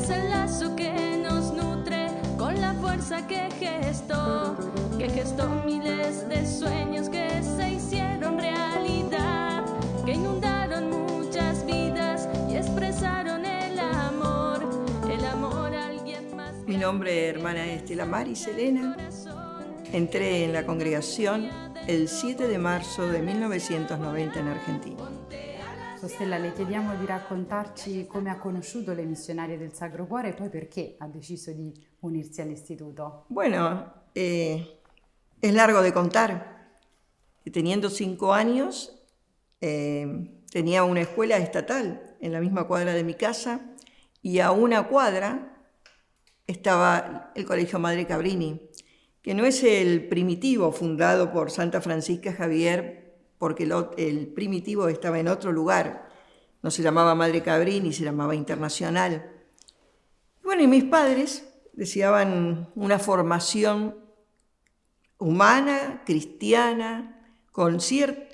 es el lazo que nos nutre con la fuerza que gestó miles de sueños que se hicieron realidad, que inundaron muchas vidas y expresaron el amor a alguien más. Mi nombre es hermana Estela Maris Elena. Entré en la congregación il 7 di marzo del 1990 in Argentina. Stella, le chiediamo di raccontarci come ha conosciuto le missionarie del Sacro Cuore e poi perché ha deciso di unirsi all'istituto. Bueno, es largo de contar. Teniendo 5 años, tenía una escuela estatal en la misma cuadra de mi casa y a una cuadra estaba el Colegio Madre Cabrini, que no es el primitivo fundado por Santa Francisca Javier, porque el primitivo estaba en otro lugar, no se llamaba Madre Cabrini, se llamaba Internacional. Bueno, y mis padres deseaban una formación humana, cristiana, con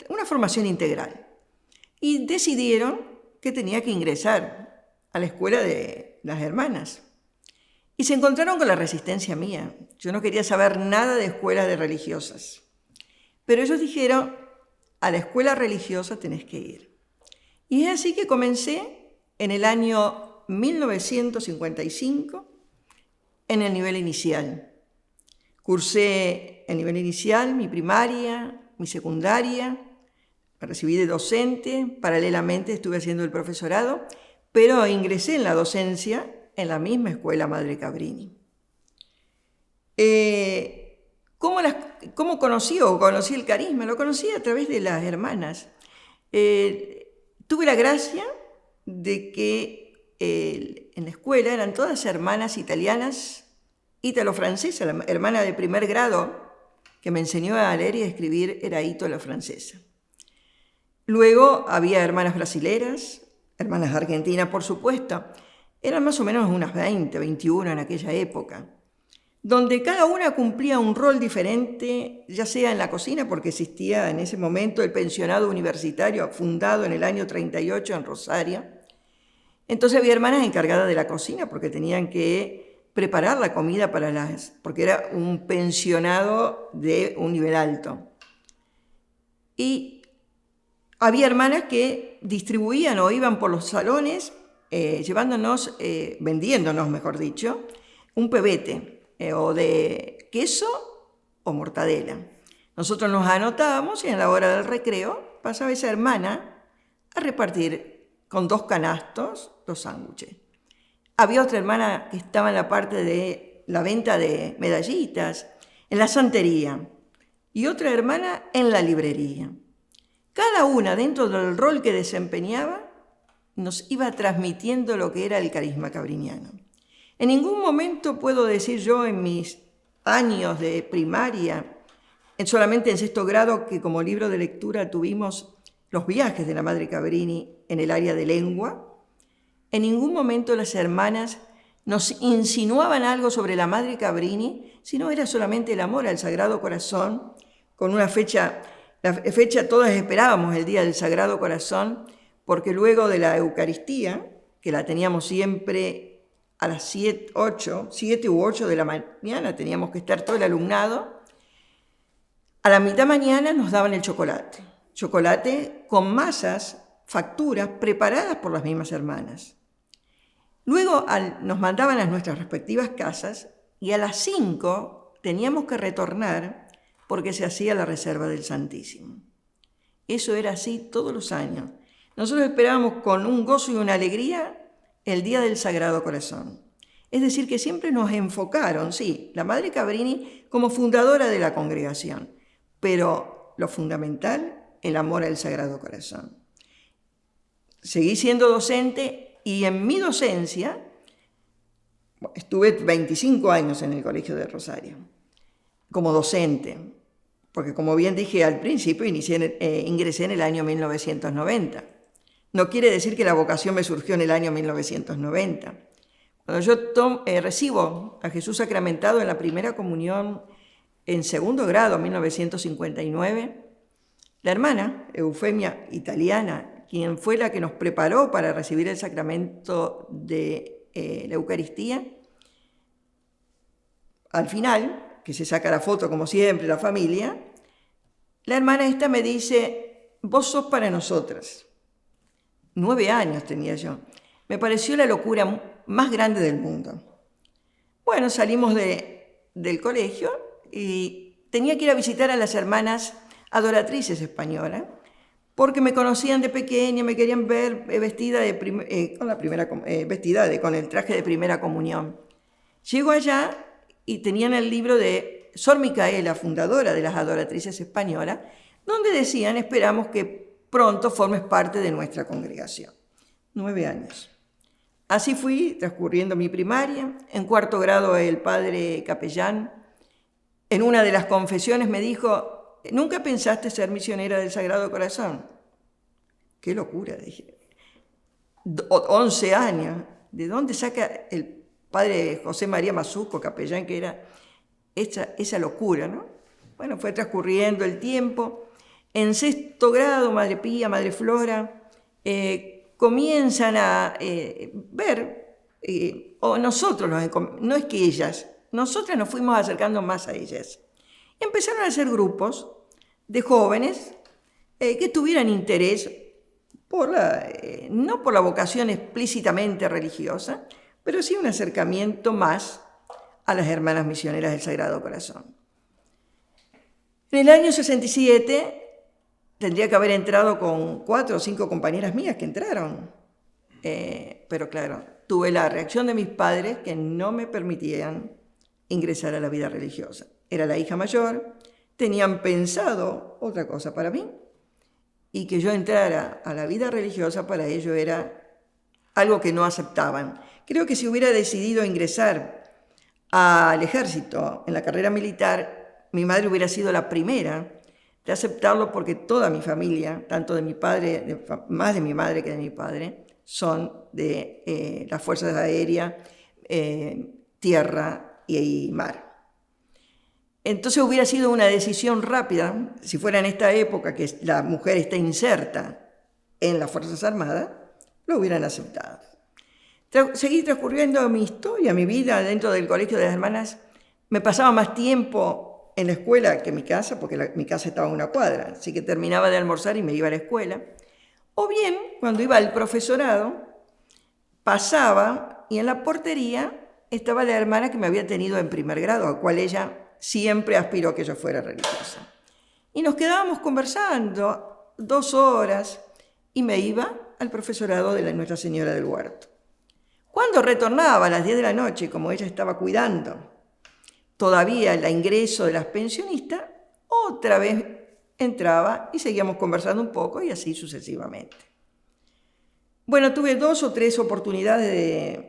una formación integral. Y decidieron que tenía que ingresar a la escuela de las hermanas. Y se encontraron con la resistencia mía. Yo no quería saber nada de escuelas de religiosas. Pero ellos dijeron, a la escuela religiosa tenés que ir. Y es así que comencé en el año 1955 en el nivel inicial. Cursé el nivel inicial, mi primaria, mi secundaria, me recibí de docente, paralelamente estuve haciendo el profesorado, pero ingresé en la docencia en la misma escuela Madre Cabrini. ¿Cómo conocí el carisma? Lo conocí a través de las hermanas. Tuve la gracia de que en la escuela eran todas hermanas italianas, ítalo-francesas. La hermana de primer grado que me enseñó a leer y a escribir era ítalo-francesa. Luego había hermanas brasileras, hermanas argentinas, por supuesto. Eran más o menos unas 20, 21 en aquella época, donde cada una cumplía un rol diferente, ya sea en la cocina, porque existía en ese momento el pensionado universitario fundado en el año 38 en Rosario. Entonces había hermanas encargadas de la cocina porque tenían que preparar la comida porque era un pensionado de un nivel alto. Y había hermanas que distribuían o iban por los salones vendiéndonos, mejor dicho, un pebete o de queso o mortadela. Nosotros nos anotábamos y en la hora del recreo pasaba esa hermana a repartir con 2 canastos 2 sándwiches. Había otra hermana que estaba en la parte de la venta de medallitas, en la santería, y otra hermana en la librería. Cada una, dentro del rol que desempeñaba, nos iba transmitiendo lo que era el carisma cabriniano. En ningún momento puedo decir yo en mis años de primaria, solamente en 6º grado, que como libro de lectura tuvimos los viajes de la Madre Cabrini en el área de lengua, en ningún momento las hermanas nos insinuaban algo sobre la Madre Cabrini, sino era solamente el amor al Sagrado Corazón, con una fecha, todas esperábamos el Día del Sagrado Corazón, porque luego de la Eucaristía, que la teníamos siempre a las 7 u 8 de la mañana, teníamos que estar todo el alumnado, a la mitad mañana nos daban el chocolate con masas, facturas preparadas por las mismas hermanas. Luego nos mandaban a nuestras respectivas casas y a las 5 teníamos que retornar porque se hacía la reserva del Santísimo. Eso era así todos los años. Nosotros esperábamos con un gozo y una alegría el Día del Sagrado Corazón. Es decir, que siempre nos enfocaron, sí, la Madre Cabrini como fundadora de la congregación, pero lo fundamental, el amor al Sagrado Corazón. Seguí siendo docente y en mi docencia estuve 25 años en el Colegio de Rosario como docente, porque como bien dije al principio, ingresé en el año 1990. No quiere decir que la vocación me surgió en el año 1990. Cuando yo recibo a Jesús sacramentado en la primera comunión en 2º grado, 1959, la hermana Eufemia, italiana, quien fue la que nos preparó para recibir el sacramento de la Eucaristía, al final, que se saca la foto como siempre, la familia, la hermana esta me dice, vos sos para nosotras. 9 años tenía yo. Me pareció la locura más grande del mundo. Bueno, salimos del colegio y tenía que ir a visitar a las hermanas adoratrices españolas, porque me conocían de pequeña, me querían ver vestida con el traje de primera comunión. Llego allá y tenían el libro de Sor Micaela, fundadora de las adoratrices españolas, donde decían, esperamos que pronto formes parte de nuestra congregación. 9 años. Así fui transcurriendo mi primaria. En 4º grado el padre capellán, en una de las confesiones me dijo, ¿nunca pensaste ser misionera del Sagrado Corazón? ¡Qué locura!, dije. 11 años. ¿De dónde saca el padre José María Mazuco, capellán, que era esa locura, ¿no? Bueno, fue transcurriendo el tiempo. En 6º grado, Madre Pía, Madre Flora, comienzan a ver, o nosotros, no es que ellas, nosotras nos fuimos acercando más a ellas. Y empezaron a hacer grupos de jóvenes que tuvieran interés no por la vocación explícitamente religiosa, pero sí un acercamiento más a las hermanas misioneras del Sagrado Corazón. En el año 67 tendría que haber entrado con 4 o 5 compañeras mías que entraron. Pero claro, tuve la reacción de mis padres que no me permitían ingresar a la vida religiosa. Era la hija mayor, tenían pensado otra cosa para mí, y que yo entrara a la vida religiosa para ello era algo que no aceptaban. Creo que si hubiera decidido ingresar al ejército en la carrera militar, mi madre hubiera sido la primera de aceptarlo, porque toda mi familia, tanto de mi padre, más de mi madre que de mi padre, son de las fuerzas aéreas, tierra y mar. Entonces hubiera sido una decisión rápida, si fuera en esta época que la mujer está inserta en las Fuerzas Armadas, lo hubieran aceptado. Seguí transcurriendo mi historia, mi vida dentro del Colegio de las Hermanas. Me pasaba más tiempo en la escuela que en mi casa, porque mi casa estaba a 1 cuadra, así que terminaba de almorzar y me iba a la escuela. O bien, cuando iba al profesorado, pasaba y en la portería estaba la hermana que me había tenido en 1er grado, a cual ella siempre aspiró que yo fuera religiosa. Y nos quedábamos conversando 2 horas y me iba al profesorado de Nuestra Señora del Huerto. Cuando retornaba a las 10 de la noche, como ella estaba cuidando todavía el ingreso de las pensionistas, otra vez entraba y seguíamos conversando un poco y así sucesivamente. Bueno, tuve 2 o 3 oportunidades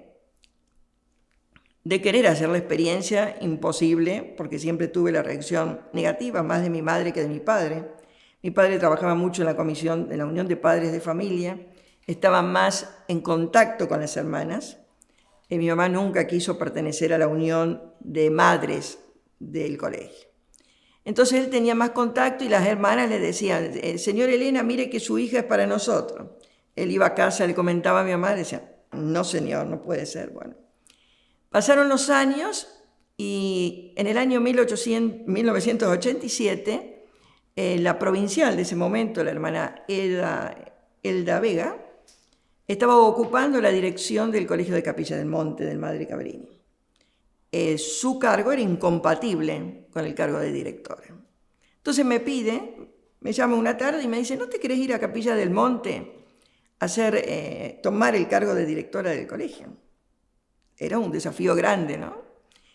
de querer hacer la experiencia, imposible, porque siempre tuve la reacción negativa, más de mi madre que de mi padre. Mi padre trabajaba mucho en la comisión de la Unión de Padres de Familia, estaba más en contacto con las hermanas. Mi mamá nunca quiso pertenecer a la unión de madres del colegio. Entonces él tenía más contacto y las hermanas le decían, señor Elena, mire que su hija es para nosotros. Él iba a casa, le comentaba a mi mamá, decía, no señor, no puede ser. Bueno, pasaron los años y en el año 1987, la provincial de ese momento, la hermana Elda Vega, estaba ocupando la dirección del Colegio de Capilla del Monte del Madre Cabrini. Su cargo era incompatible con el cargo de directora. Entonces me llama una tarde y me dice, ¿no te querés ir a Capilla del Monte a tomar el cargo de directora del colegio? Era un desafío grande, ¿no?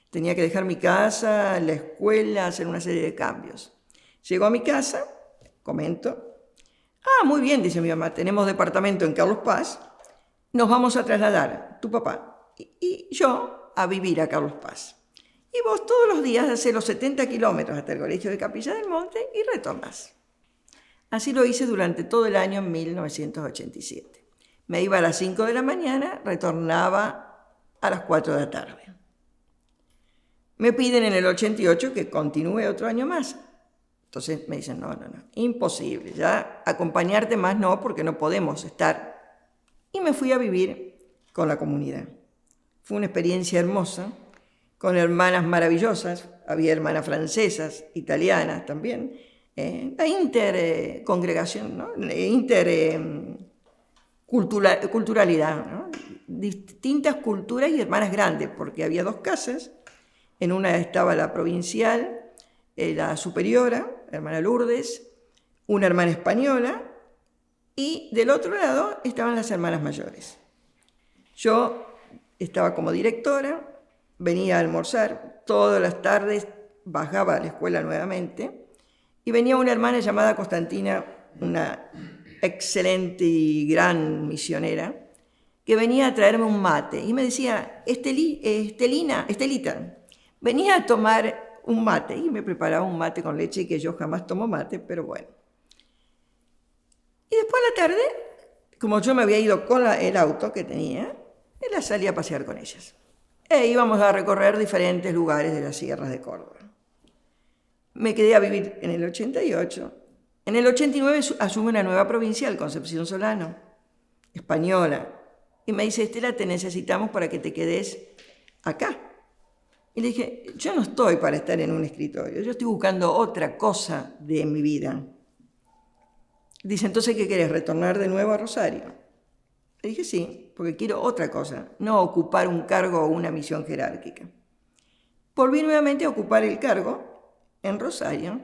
Tenía que dejar mi casa, la escuela, hacer una serie de cambios. Llego a mi casa, comento. Muy bien, dice mi mamá, tenemos departamento en Carlos Paz, nos vamos a trasladar, tu papá y yo, a vivir a Carlos Paz. Y vos todos los días hacés los 70 kilómetros hasta el Colegio de Capilla del Monte y retornás. Así lo hice durante todo el año 1987. Me iba a las 5 de la mañana, retornaba a las 4 de la tarde. Me piden en el 88 que continúe otro año más. Entonces me dicen, no, imposible, ya acompañarte más no, porque no podemos estar. Y me fui a vivir con la comunidad. Fue una experiencia hermosa, con hermanas maravillosas, había hermanas francesas, italianas también, la intercongregación, ¿no? Culturalidad, ¿no? Distintas culturas y hermanas grandes, porque había dos casas, en una estaba la provincial, la superiora, la hermana Lourdes, una hermana española, y del otro lado estaban las hermanas mayores. Yo estaba como directora, venía a almorzar, todas las tardes bajaba a la escuela nuevamente, y venía una hermana llamada Constantina, una excelente y gran misionera, que venía a traerme un mate, y me decía, Estelita, venía a tomar un mate, y me preparaba un mate con leche, que yo jamás tomo mate, pero bueno. Y después a la tarde, como yo me había ido con el auto que tenía, la salí a pasear con ellas. E íbamos a recorrer diferentes lugares de las sierras de Córdoba. Me quedé a vivir en el 88. En el 89 asume una nueva provincial, Concepción Solano, española. Y me dice, Estela, te necesitamos para que te quedes acá. Y le dije, yo no estoy para estar en un escritorio, yo estoy buscando otra cosa de mi vida. Dice, entonces, ¿qué querés? ¿Retornar de nuevo a Rosario? Le dije, sí, porque quiero otra cosa, no ocupar un cargo o una misión jerárquica. Volví nuevamente a ocupar el cargo en Rosario,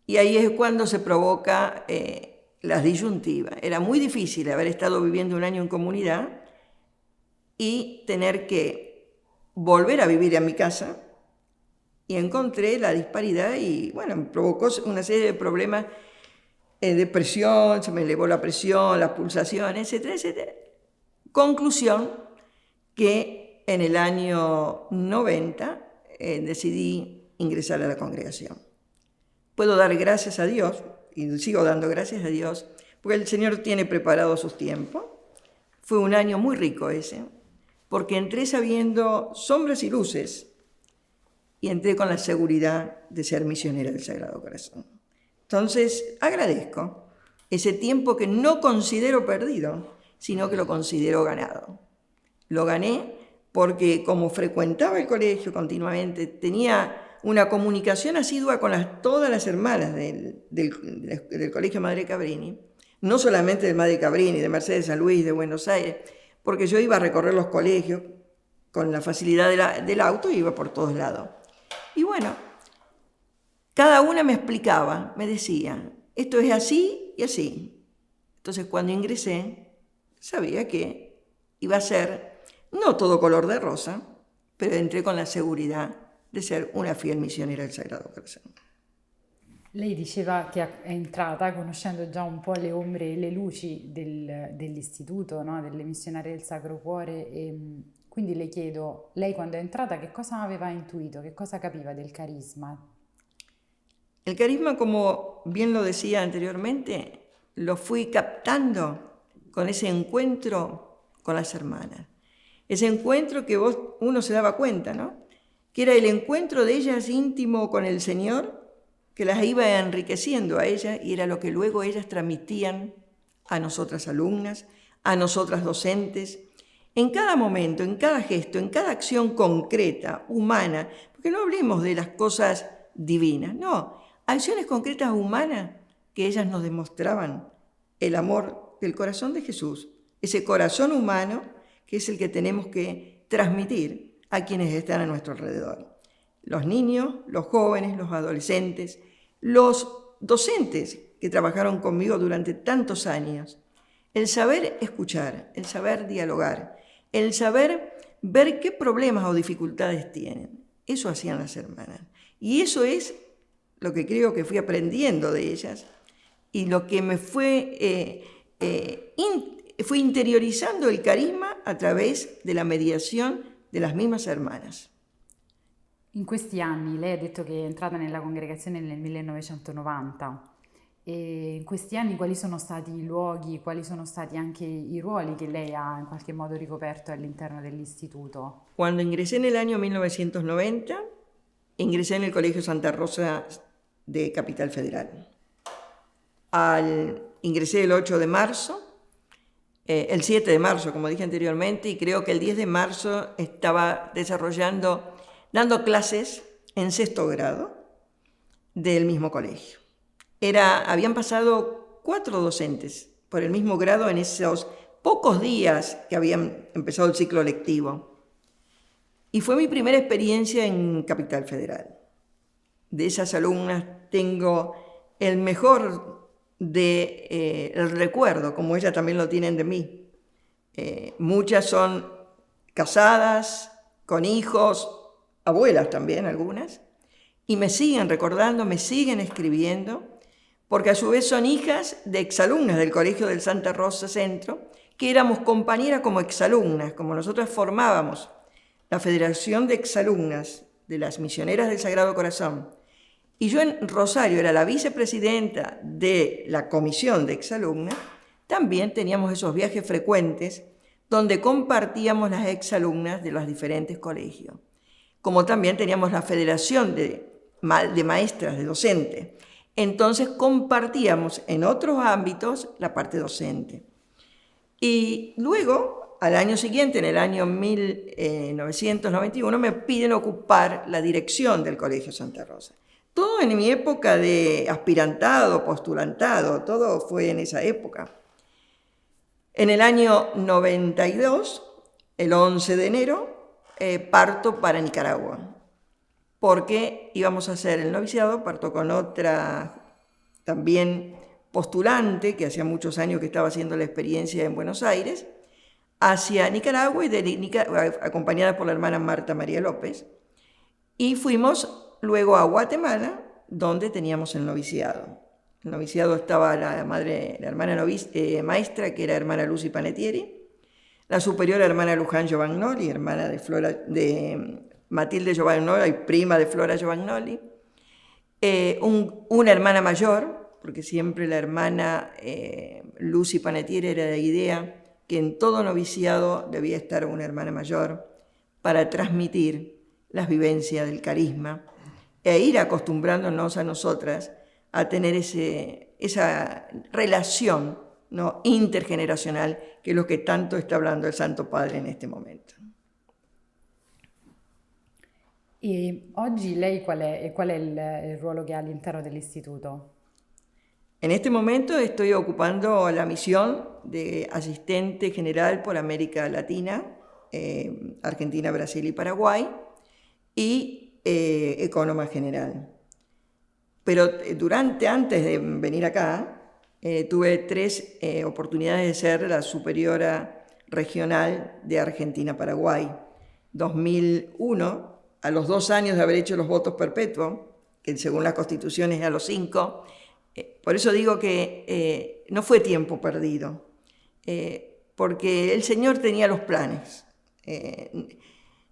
y ahí es cuando se provoca las disyuntivas. Era muy difícil haber estado viviendo un año en comunidad y tener que volver a vivir en mi casa, y encontré la disparidad y, bueno, me provocó una serie de problemas, depresión, se me elevó la presión, las pulsaciones, etcétera, etcétera. Conclusión, que en el año 90 decidí ingresar a la congregación. Puedo dar gracias a Dios, y sigo dando gracias a Dios, porque el Señor tiene preparados sus tiempos. Fue un año muy rico ese, porque entré sabiendo sombras y luces, y entré con la seguridad de ser misionera del Sagrado Corazón. Entonces, agradezco ese tiempo que no considero perdido, sino que lo considero ganado. Lo gané porque, como frecuentaba el colegio continuamente, tenía una comunicación asidua con todas las hermanas del Colegio Madre Cabrini, no solamente de Madre Cabrini, de Mercedes San Luis, de Buenos Aires, porque yo iba a recorrer los colegios con la facilidad del auto y iba por todos lados. Y bueno, cada una me explicaba, me decía, esto es así y así. Entonces, cuando ingresé, sabía que iba a ser no todo color de rosa, pero entré con la seguridad di essere una fiel misionera del Sagrado Corazon. Lei diceva che è entrata conoscendo già un po' le ombre e le luci dell'istituto, no? Delle missionarie del Sacro Cuore, e quindi le chiedo, lei quando è entrata che cosa aveva intuito, che cosa capiva del carisma? El carisma, como bien lo decía anteriormente, lo fui captando con ese encuentro con las hermanas. Ese encuentro que uno se daba cuenta, ¿no? Que era el encuentro de ellas íntimo con el Señor, que las iba enriqueciendo a ellas, y era lo que luego ellas transmitían a nosotras alumnas, a nosotras docentes, en cada momento, en cada gesto, en cada acción concreta, humana, porque no hablemos de las cosas divinas, no, acciones concretas humanas que ellas nos demostraban el amor del corazón de Jesús, ese corazón humano que es el que tenemos que transmitir a quienes están a nuestro alrededor. Los niños, los jóvenes, los adolescentes, los docentes que trabajaron conmigo durante tantos años. El saber escuchar, el saber dialogar, el saber ver qué problemas o dificultades tienen. Eso hacían las hermanas. Y eso es lo que creo que fui aprendiendo de ellas y lo que me fue interiorizando el carisma a través de la mediación de las mismas hermanas. In questi anni, lei ha detto che è entrata nella congregazione nel 1990, e in questi anni quali sono stati i luoghi, quali sono stati anche i ruoli che lei ha in qualche modo ricoperto all'interno dell'istituto? Cuando ingresé en el año 1990, ingresé en el Colegio Santa Rosa de Capital Federal. Ingresé el 8 de marzo el 7 de marzo, como dije anteriormente, y creo que el 10 de marzo estaba dando clases en 6º grado del mismo colegio. Habían pasado 4 docentes por el mismo grado en esos pocos días que habían empezado el ciclo lectivo. Y fue mi primera experiencia en Capital Federal. De esas alumnas tengo el mejor el recuerdo, como ellas también lo tienen de mí. Muchas son casadas, con hijos, abuelas también algunas, y me siguen recordando, me siguen escribiendo, porque a su vez son hijas de exalumnas del Colegio del Santa Rosa Centro, que éramos compañeras como exalumnas, como nosotras formábamos la Federación de Exalumnas de las Misioneras del Sagrado Corazón. Y yo en Rosario era la vicepresidenta de la comisión de exalumnas. También teníamos esos viajes frecuentes donde compartíamos las exalumnas de los diferentes colegios. Como también teníamos la federación de maestras, de docentes. Entonces compartíamos en otros ámbitos la parte docente. Y luego, al año siguiente, en el año 1991, me piden ocupar la dirección del Colegio Santa Rosa. Todo en mi época de aspirantado, postulantado, todo fue en esa época. En el año 92, el 11 de enero, parto para Nicaragua, porque íbamos a hacer el noviciado, parto con otra también postulante, que hacía muchos años que estaba haciendo la experiencia en Buenos Aires, hacia Nicaragua, acompañada por la hermana Marta María López, y fuimos luego a Guatemala, donde teníamos el noviciado. En el noviciado estaba la hermana maestra, que era hermana Lucy Panettieri, la superiora hermana Luján Giovagnoli, hermana de Matilde Giovagnoli, prima de Flora Giovagnoli, una hermana mayor, porque siempre la hermana Lucy Panettieri era de la idea que en todo noviciado debía estar una hermana mayor para transmitir las vivencias del carisma e ir acostumbrándonos a nosotras a tener esa relación, ¿no?, intergeneracional, que es lo que tanto está hablando el Santo Padre en este momento. E oggi lei qual è il ruolo che ha all'interno dell'istituto? En este momento estoy ocupando la misión de asistente general por América Latina, Argentina, Brasil y Paraguay, y ecónoma general. Pero antes de venir acá, tuve 3 oportunidades de ser la superiora regional de Argentina-Paraguay. 2001, a los 2 años de haber hecho los votos perpetuos, que según la Constitución es a los 5, por eso digo que no fue tiempo perdido, porque el Señor tenía los planes.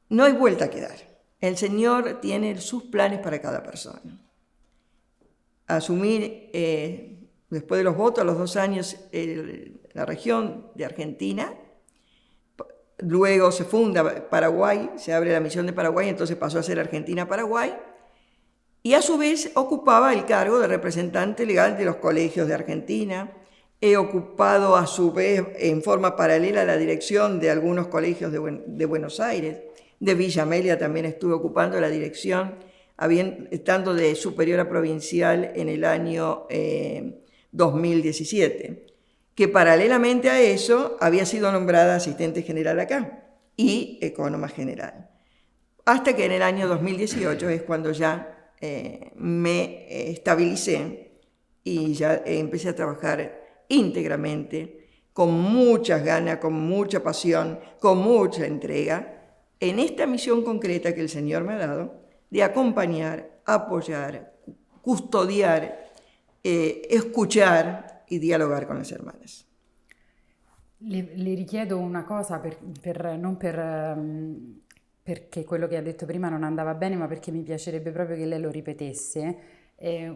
No hay vuelta que dar. El Señor tiene sus planes para cada persona. Asumir, después de los votos, a los 2 años, la región de Argentina. Luego se funda Paraguay, se abre la misión de Paraguay, entonces pasó a ser Argentina-Paraguay. Y a su vez ocupaba el cargo de representante legal de los colegios de Argentina. He ocupado a su vez en forma paralela la dirección de algunos colegios de Buenos Aires. De Villa Amelia también estuve ocupando la dirección, estando de superiora provincial en el año 2017, que paralelamente a eso había sido nombrada asistente general acá y ecónoma general. Hasta que en el año 2018 es cuando ya me estabilicé y ya empecé a trabajar íntegramente, con muchas ganas, con mucha pasión, con mucha entrega, en esta misión concreta que el Señor me ha dado, de acompañar, apoyar, custodiar, escuchar y dialogar con las hermanas. Le richiedo una cosa, non perché quello che ha detto prima non andava bene, ma perché mi piacerebbe proprio che lei lo ripetesse.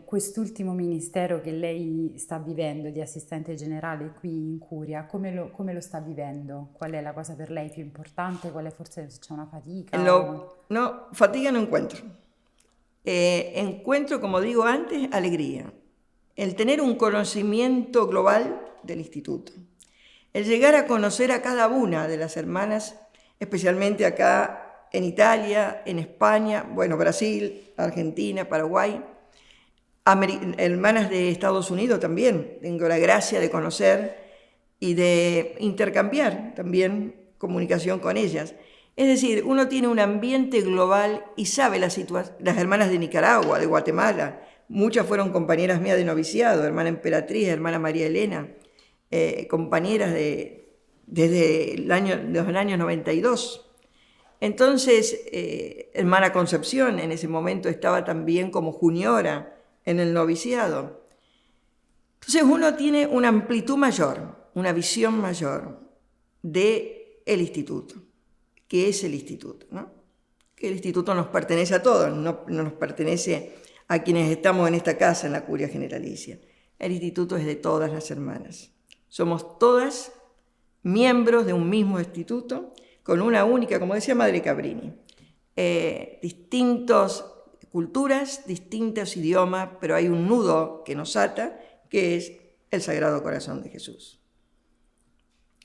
Quest'ultimo ministero che lei sta vivendo di assistente generale qui in Curia, come lo sta vivendo? Qual è la cosa per lei più importante? Qual è, forse se c'è una fatica? No, fatiga no encuentro. Encuentro, como digo antes, alegría. El tener un conocimiento global del instituto. el llegar a conocer a cada una de las hermanas, especialmente acá en Italia, en España, bueno, Brasil, Argentina, Paraguay, hermanas de Estados Unidos también. Tengo la gracia de conocer y de intercambiar también comunicación con ellas. Es decir, uno tiene un ambiente global y sabe las hermanas de Nicaragua, de Guatemala. Muchas fueron compañeras mías de noviciado, hermana Emperatriz, hermana María Elena, compañeras desde los años 92. Entonces, hermana Concepción en ese momento estaba también como juniora en el noviciado. Entonces uno tiene una amplitud mayor, una visión mayor del instituto. ¿Qué es el instituto? ¿No? Que el instituto nos pertenece a todos, no nos pertenece a quienes estamos en esta casa, en la Curia Generalicia. El instituto es de todas las hermanas. Somos todas miembros de un mismo instituto, con una única, como decía Madre Cabrini, distintas culturas, distintos idiomas, pero hay un nudo que nos ata, che è il Sagrado Corazón di Gesù.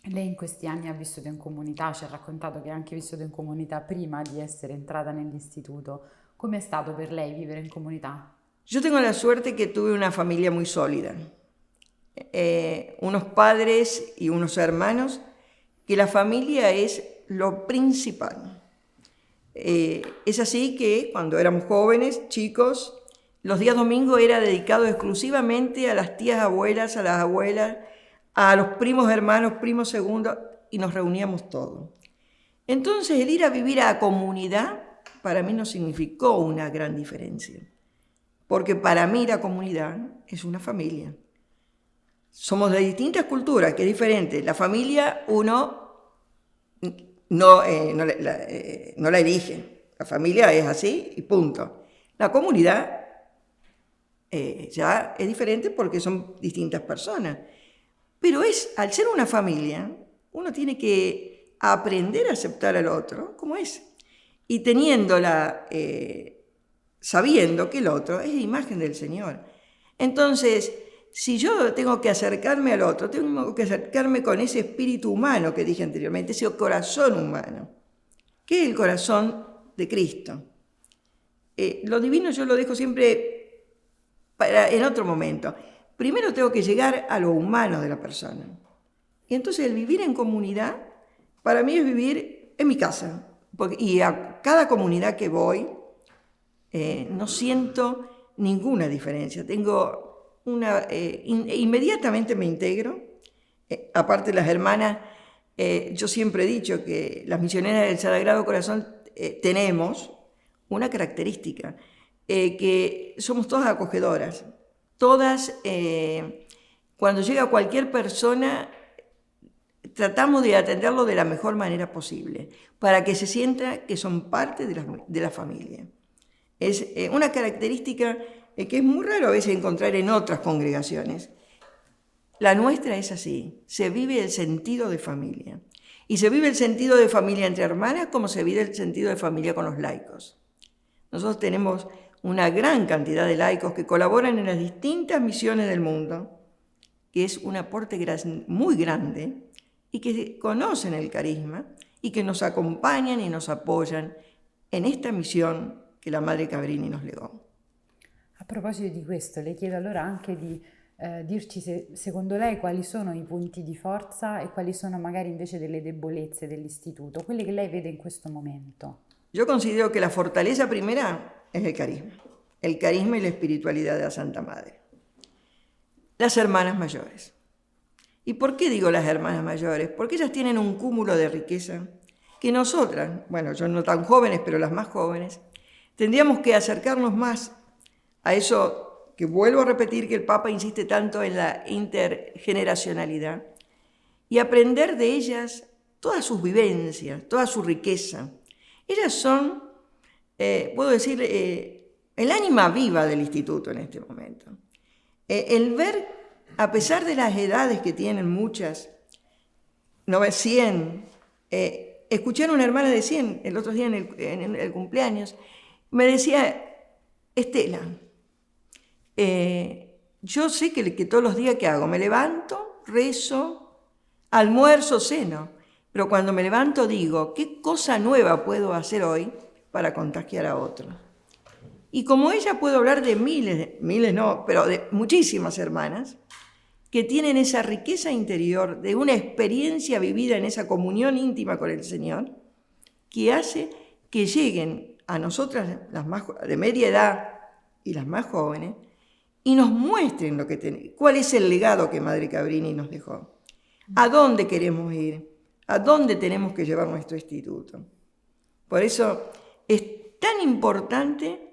Lei in questi anni ha vissuto in comunità, ci ha raccontato che ha anche vissuto in comunità prima di essere entrata nell'istituto. Come è stato per lei vivere in comunità? Yo tengo la suerte que tuve una familia muy sólida, unos padres y unos hermanos, que la familia es lo principal. Es así que cuando éramos jóvenes, chicos, los días domingos era dedicado exclusivamente a las tías abuelas, a las abuelas, a los primos hermanos, primos segundos, y nos reuníamos todos. Entonces el ir a vivir a comunidad para mí no significó una gran diferencia, porque para mí la comunidad es una familia. Somos de distintas culturas, que es diferente. La familia uno no la elige, la familia es así y punto. La comunidad ya es diferente porque son distintas personas. Pero al ser una familia, uno tiene que aprender a aceptar al otro como es. Y sabiendo que el otro es imagen del Señor. Entonces, si yo tengo que acercarme al otro, tengo que acercarme con ese espíritu humano que dije anteriormente, ese corazón humano, que es el corazón de Cristo. Lo divino yo lo dejo siempre en otro momento. Primero tengo que llegar a lo humano de la persona. Y entonces el vivir en comunidad, para mí es vivir en mi casa. Y a cada comunidad que voy, no siento ninguna diferencia. Inmediatamente me integro. Aparte las hermanas, yo siempre he dicho que las misioneras del Sagrado Corazón tenemos una característica, que somos todas acogedoras. Todas, cuando llega cualquier persona, tratamos de atenderlo de la mejor manera posible, para que se sienta que son parte de la familia. Es una característica que es muy raro a veces encontrar en otras congregaciones. La nuestra es así, se vive el sentido de familia. Y se vive el sentido de familia entre hermanas como se vive el sentido de familia con los laicos. Nosotros tenemos una gran cantidad de laicos que colaboran en las distintas misiones del mundo, que es un aporte muy grande y que conocen el carisma y que nos acompañan y nos apoyan en esta misión che la Madre Cabrini nos legò. A proposito di questo, le chiedo allora anche di dirci secondo lei quali sono i punti di forza e quali sono magari invece delle debolezze dell'istituto, quelle che lei vede in questo momento. Yo considero que la fortaleza primera es el carisma y la espiritualidad de la Santa Madre. Las hermanas mayores. ¿Y por qué digo las hermanas mayores? Porque ellas tienen un cúmulo de riqueza que nosotras, bueno, yo no tan jóvenes, pero las más jóvenes, tendríamos que acercarnos más a eso que vuelvo a repetir que el Papa insiste tanto en la intergeneracionalidad y aprender de ellas todas sus vivencias, toda su riqueza. Ellas son, puedo decir, el ánima viva del instituto en este momento. El ver, a pesar de las edades que tienen muchas, 100, escuché a una hermana de 100 el otro día en el cumpleaños, me decía, Estela, yo sé que todos los días que hago, me levanto, rezo, almuerzo, ceno, pero cuando me levanto digo, ¿qué cosa nueva puedo hacer hoy para contagiar a otros? Y como ella puedo hablar de miles no, pero de muchísimas hermanas que tienen esa riqueza interior de una experiencia vivida en esa comunión íntima con el Señor, que hace que lleguen a nosotras, las más de media edad y las más jóvenes, y nos muestren lo que tenemos, cuál es el legado que Madre Cabrini nos dejó, a dónde queremos ir, a dónde tenemos que llevar nuestro instituto. Por eso es tan importante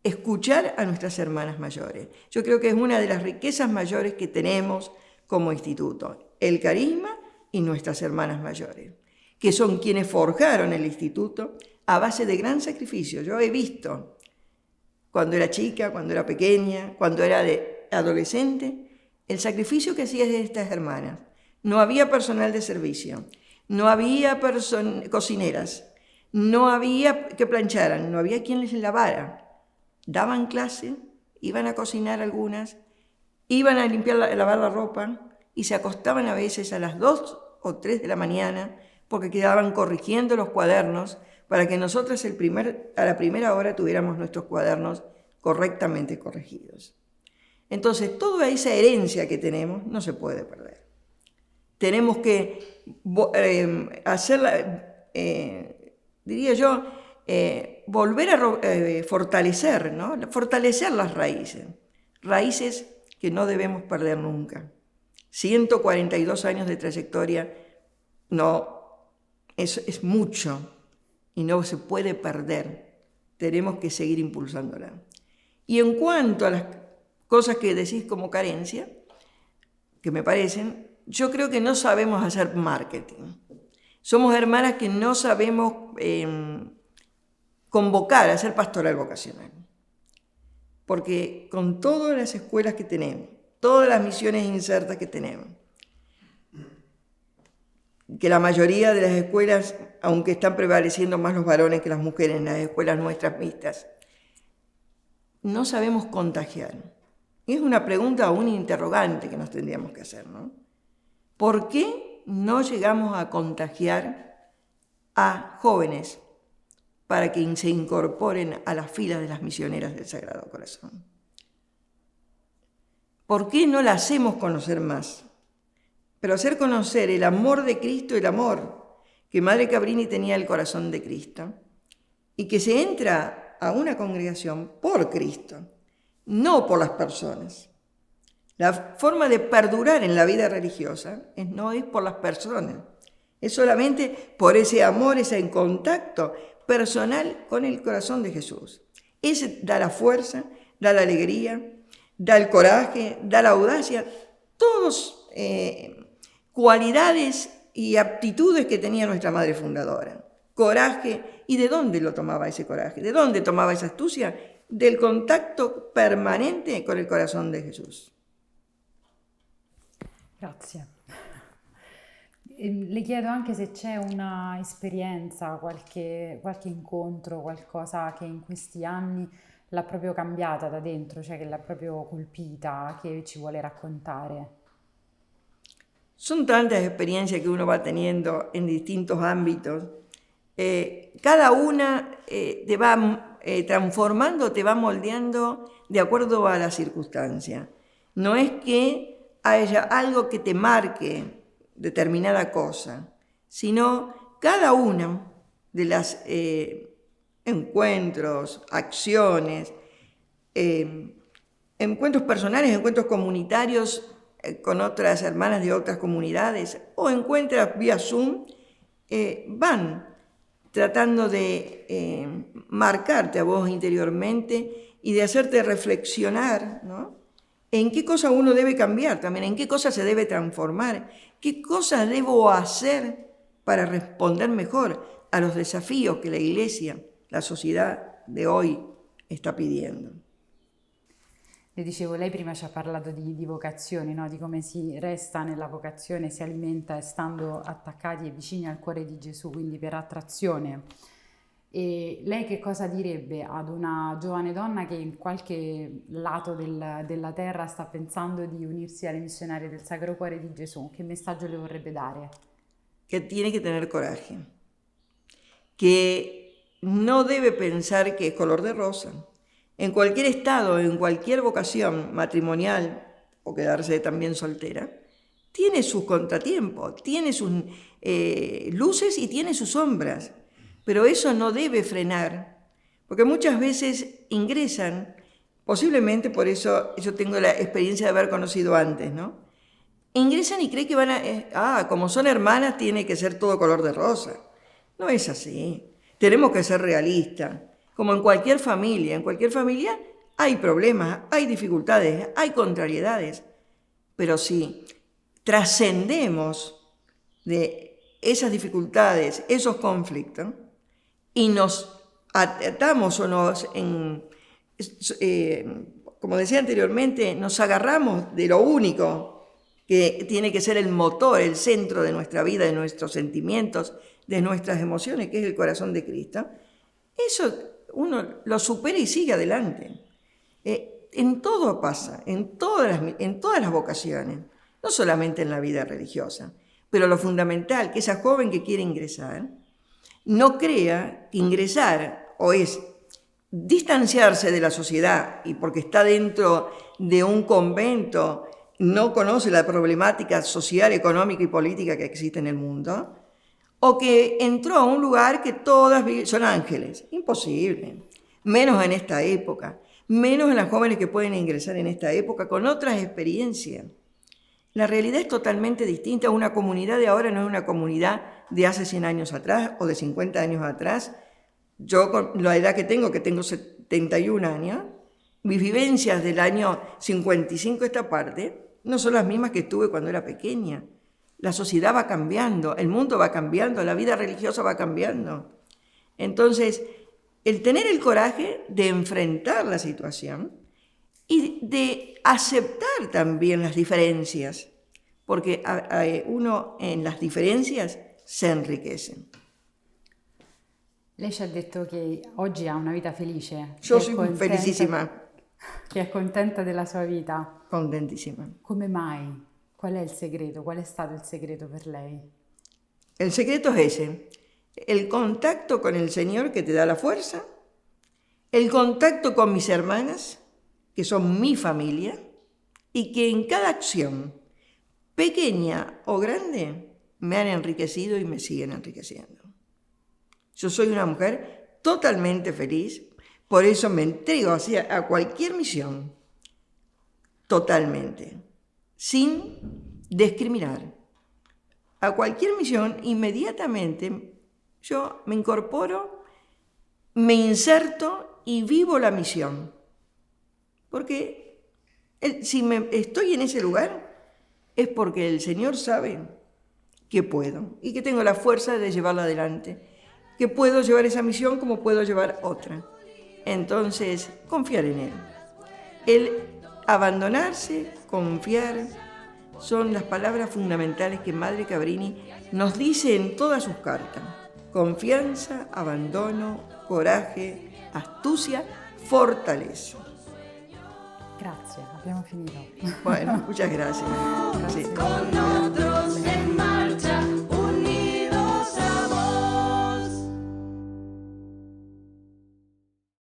escuchar a nuestras hermanas mayores. Yo creo que es una de las riquezas mayores que tenemos como instituto, el carisma y nuestras hermanas mayores, que son quienes forjaron el instituto a base de gran sacrificio. Yo he visto, cuando era chica, cuando era pequeña, cuando era adolescente, el sacrificio que hacían estas hermanas. No había personal de servicio, no había cocineras, no había que plancharan, no había quien les lavara. Daban clase, iban a cocinar algunas, iban a lavar la ropa y se acostaban a veces a las 2 o 3 de la mañana porque quedaban corrigiendo los cuadernos para que nosotras a la primera hora tuviéramos nuestros cuadernos correctamente corregidos. Entonces, toda esa herencia que tenemos no se puede perder. Tenemos que hacerla, diría yo, volver a fortalecer, ¿no? Fortalecer las raíces que no debemos perder nunca. 142 años de trayectoria, no, es mucho y no se puede perder. Tenemos que seguir impulsándola. Y en cuanto a las cosas que decís como carencia, que me parecen, yo creo que no sabemos hacer marketing. Somos hermanas que no sabemos convocar, hacer pastoral vocacional. Porque con todas las escuelas que tenemos, todas las misiones insertas que tenemos, que la mayoría de las escuelas, aunque están prevaleciendo más los varones que las mujeres en las escuelas nuestras mixtas, no sabemos contagiar. Es una pregunta o un interrogante que nos tendríamos que hacer, ¿no? ¿Por qué no llegamos a contagiar a jóvenes para que se incorporen a las filas de las misioneras del Sagrado Corazón? ¿Por qué no la hacemos conocer más? Pero hacer conocer el amor de Cristo, el amor que Madre Cabrini tenía el corazón de Cristo, y que se entra a una congregación por Cristo, no por las personas. La forma de perdurar en la vida religiosa no es por las personas, es solamente por ese amor, ese contacto personal con el corazón de Jesús. Ese da la fuerza, da la alegría, da el coraje, da la audacia, todos cualidades y aptitudes que tenía nuestra madre fundadora. Coraje, ¿y de dónde lo tomaba ese coraje? ¿De dónde tomaba esa astucia? Del contacto permanente con il corazon di Gesù. Grazie. Le chiedo anche se c'è una esperienza, qualche incontro, qualcosa che in questi anni l'ha proprio cambiata da dentro, cioè che l'ha proprio colpita, che ci vuole raccontare. Son tantas experiencias que uno va teniendo en distintos ámbitos. Cada una te va transformando, te va moldeando de acuerdo a la circunstancia. No es que haya algo que te marque determinada cosa, sino cada una de las encuentros, acciones, encuentros personales, encuentros comunitarios con otras hermanas de otras comunidades o encuentros vía Zoom, van tratando de marcarte a vos interiormente y de hacerte reflexionar, ¿no? En qué cosa uno debe cambiar también, en qué cosa se debe transformar, qué cosas debo hacer para responder mejor a los desafíos que la Iglesia, la società di hoy sta pidiendo. Le dicevo, lei prima ci ha parlato di vocazione, no? Di come si resta nella vocazione, si alimenta stando attaccati e vicini al cuore di Gesù, quindi per attrazione. E lei che cosa direbbe ad una giovane donna che in qualche lato della terra sta pensando di unirsi alle missionarie del Sacro Cuore di Gesù? Che messaggio le vorrebbe dare? Que tiene que tener coraje, que no debe pensar que es color de rosa. En cualquier estado, en cualquier vocación matrimonial o quedarse también soltera, tiene sus contratiempos, tiene sus luces y tiene sus sombras, pero eso no debe frenar, porque muchas veces ingresan, posiblemente por eso yo tengo la experiencia de haber conocido antes, ¿no? Ingresan y creen que van a, como son hermanas, tiene que ser todo color de rosa. No es así. Tenemos que ser realistas. Como en cualquier familia hay problemas, hay dificultades, hay contrariedades. Pero si trascendemos de esas dificultades, esos conflictos, y nos atamos o nos, como decía anteriormente, nos agarramos de lo único que tiene que ser el motor, el centro de nuestra vida, de nuestros sentimientos, de nuestras emociones, que es el corazón de Cristo, eso uno lo supera y sigue adelante. En todo pasa, en todas las vocaciones, no solamente en la vida religiosa, pero lo fundamental, que esa joven que quiere ingresar, no crea que ingresar o es distanciarse de la sociedad y porque está dentro de un convento no conoce la problemática social, económica y política que existe en el mundo, o que entró a un lugar que todas son ángeles. Imposible. Menos en esta época, menos en las jóvenes que pueden ingresar en esta época con otras experiencias. La realidad es totalmente distinta. Una comunidad de ahora no es una comunidad de hace 100 años atrás o de 50 años atrás. Yo, con la edad que tengo 71 años, mis vivencias del año 55 esta parte no son las mismas que tuve cuando era pequeña. La sociedad va cambiando, el mundo va cambiando, la vida religiosa va cambiando. Entonces, el tener el coraje de enfrentar la situación y de aceptar también las diferencias, porque uno en las diferencias se enriquece. Lei ci ha detto che oggi ha una vita felice. Yo soy felicísima. Che è contenta della sua vita. Contentísima. Come mai? Qual è il segreto? Qual è stato il segreto per lei? El secreto es ese, el contacto con el Señor que te da la fuerza, el contacto con mis hermanas, que son mi familia, y que en cada acción, pequeña o grande, me han enriquecido y me siguen enriqueciendo. Yo soy una mujer totalmente feliz, por eso me entrego a cualquier misión, totalmente, sin discriminar. A cualquier misión, inmediatamente yo me incorporo, me inserto y vivo la misión. Porque si estoy en ese lugar, es porque el Señor sabe que puedo y que tengo la fuerza de llevarla adelante, que puedo llevar esa misión como puedo llevar otra. Entonces, confiar en Él. El abandonarse, confiar, son las palabras fundamentales que Madre Cabrini nos dice en todas sus cartas. Confianza, abandono, coraje, astucia, fortaleza. Grazie, abbiamo finito. Bueno, muchas gracias. Grazie. Sí. Con otros en